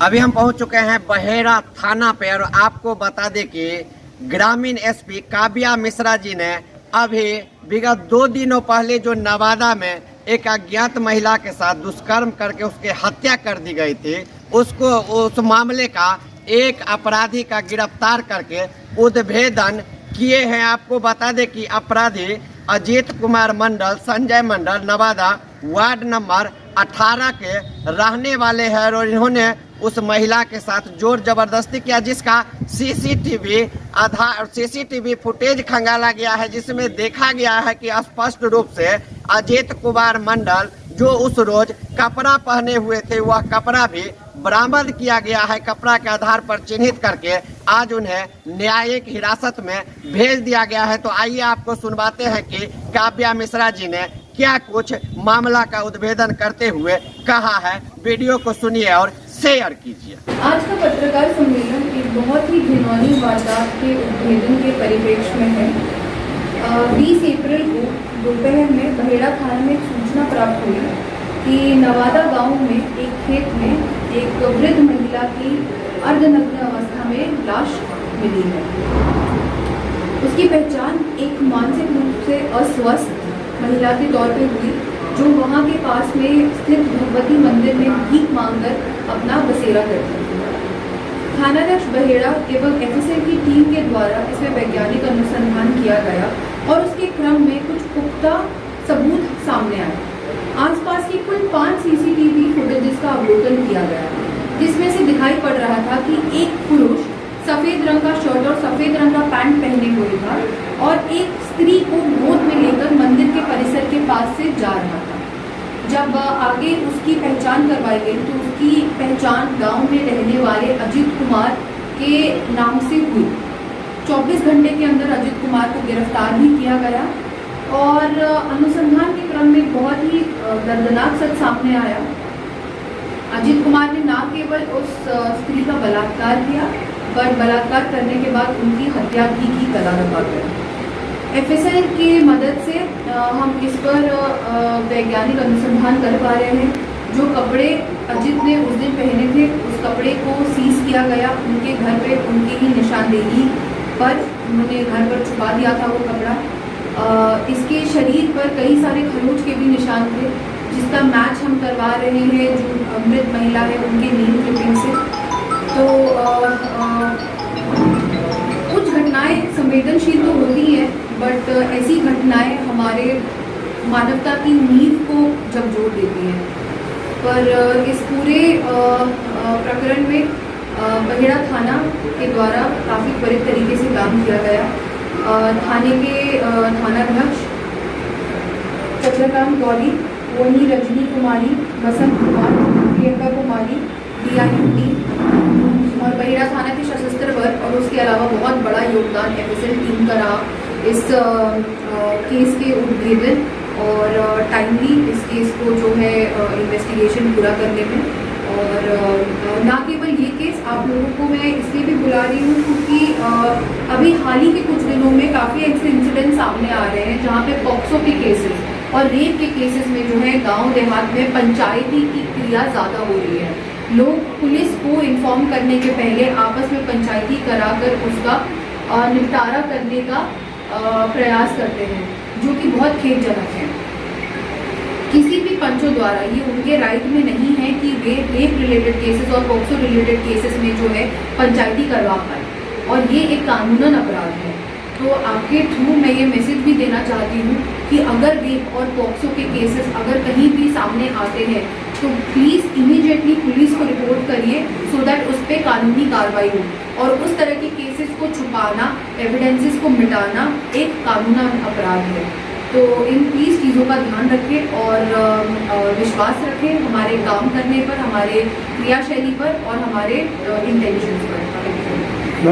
अभी हम पहुंच चुके हैं बहेड़ा थाना पे और आपको बता दें कि ग्रामीण एसपी काव्या मिश्रा जी ने अभी विगत 2 दिनों पहले जो नवादा में एक अज्ञात महिला के साथ दुष्कर्म करके उसकी हत्या कर दी गई थी, उसको उस मामले का एक अपराधी का गिरफ्तार करके उद्भेदन किए हैं। आपको बता दें कि अपराधी अजीत कुमार मंडल, संजय मंडल, नवादा वार्ड नंबर 18 के रहने वाले हैं और इन्होंने उस महिला के साथ जोर जबरदस्ती किया, जिसका सीसीटीवी फुटेज खंगाला गया है, जिसमें देखा गया है कि स्पष्ट रूप से अजीत कुमार मंडल जो उस रोज कपड़ा पहने हुए थे वह कपड़ा भी बरामद किया गया है। कपड़ा के आधार पर चिन्हित करके आज उन्हें न्यायिक हिरासत में भेज दिया गया है। तो आइए आपको सुनवाते हैं कि काव्या मिश्रा जी ने क्या कुछ मामला का उद्भेदन करते हुए कहा है। वीडियो को सुनिए और शेयर कीजिए। आज का पत्रकार सम्मेलन एक बहुत ही घिनौनी वारदात के उद्भेदन के परिप्रेक्ष्य में है। 20 अप्रैल को दोपहर में बहेड़ा थाना में सूचना प्राप्त हुई कि नवादा गांव में एक खेत में एक वृद्ध महिला की अर्धनग्न अवस्था में लाश मिली है। उसकी पहचान एक मानसिक रूप से अस्वस्थ महिला के तौर पर हुई, जो वहां के पास में स्थित भगवती मंदिर में भीख मांगकर अपना बसेरा करती थी। थानाध्यक्ष बहेड़ा एवं एफएसएल की टीम के द्वारा इसमें वैज्ञानिक अनुसंधान किया गया और उसके क्रम में कुछ पुख्ता सबूत सामने आए। आसपास की कुल 5 सीसीटीवी फुटेजेस का अवलोकन किया गया, जिसमें से दिखाई पड़ रहा था कि एक पुरुष सफेद रंग का शर्ट और सफेद रंग का पैंट पहने हुए था और एक स्त्री को गोद में लेकर मंदिर के परिसर के पास से जा रहा था। जब आगे उसकी पहचान करवाई गई तो उसकी पहचान गांव में रहने वाले अजीत कुमार के नाम से हुई। 24 घंटे के अंदर अजीत कुमार को गिरफ्तार भी किया गया और अनुसंधान के क्रम में बहुत ही दर्दनाक सच सामने आया। अजीत कुमार ने न केवल उस स्त्री का बलात्कार किया, पर बलात्कार करने के बाद उनकी हत्या भी की कला लगाकर। एफएसएल की मदद से हम इस पर वैज्ञानिक अनुसंधान कर पा रहे हैं। जो कपड़े अजीत ने उस दिन पहने थे, उस कपड़े को सीज किया गया। उनके घर पे उनकी ही निशानदेही पर उन्होंने घर पर छुपा दिया था वो कपड़ा। इसके शरीर पर कई सारे खरोंच के भी निशान थे, जिसका मैच हम करवा रहे हैं जो मृत महिला है उनके नील क्लिपिंग से। तो कुछ घटनाएं संवेदनशील तो होती हैं, बट ऐसी घटनाएं हमारे मानवता की नींव को जब जोड़ देती हैं। पर इस पूरे प्रकरण में बहेड़ा थाना के द्वारा काफ़ी त्वरित तरीके से काम किया गया। थाने के थानाध्यक्ष चक्रकांत गौरी, वही रजनी कुमारी, बसंत कुमार, प्रियंका कुमारी, DIUT और बहेड़ा थाना के सशस्त्र वर्ग और उसके अलावा बहुत बड़ा योगदान एफएसएल टीम का रहा इस केस के उद्भेदन और टाइमली इस केस को जो है इन्वेस्टिगेशन पूरा करने में। और ना केवल ये केस, आप लोगों को मैं इसलिए भी बुला रही हूँ क्योंकि अभी हाल ही के कुछ दिनों में काफ़ी ऐसे इंसिडेंट सामने आ रहे हैं जहाँ पे पॉक्सो के केसेस और रेप के केसेस में जो है गांव देहात में पंचायती की क्रिया ज़्यादा हो रही है। लोग पुलिस को इन्फॉर्म करने के पहले आपस में पंचायती कराकर उसका निपटारा करने का प्रयास करते हैं, जो कि बहुत खेदजनक है। किसी भी पंचों द्वारा ये उनके राइट में नहीं है कि वे रेप रिलेटेड केसेस और पॉक्सो रिलेटेड केसेस में जो है पंचायती करवा पाए, और ये एक कानूनन अपराध है। तो आपके थ्रू मैं ये मैसेज भी देना चाहती हूँ कि अगर रेप और पॉक्सो के केसेस अगर कहीं भी सामने आते हैं तो प्लीज़ इमीडिएटली पुलिस को रिपोर्ट करिए, सो दैट उस पर कानूनी कार्रवाई हो। और उस तरह के केसेस को छुपाना, एविडेंसेस को मिटाना एक कानूनन अपराध है। तो इन प्लीज़ चीज़ों का ध्यान रखें और विश्वास रखें हमारे काम करने पर, हमारे क्रियाशैली पर और हमारे इंटेंशंस पर।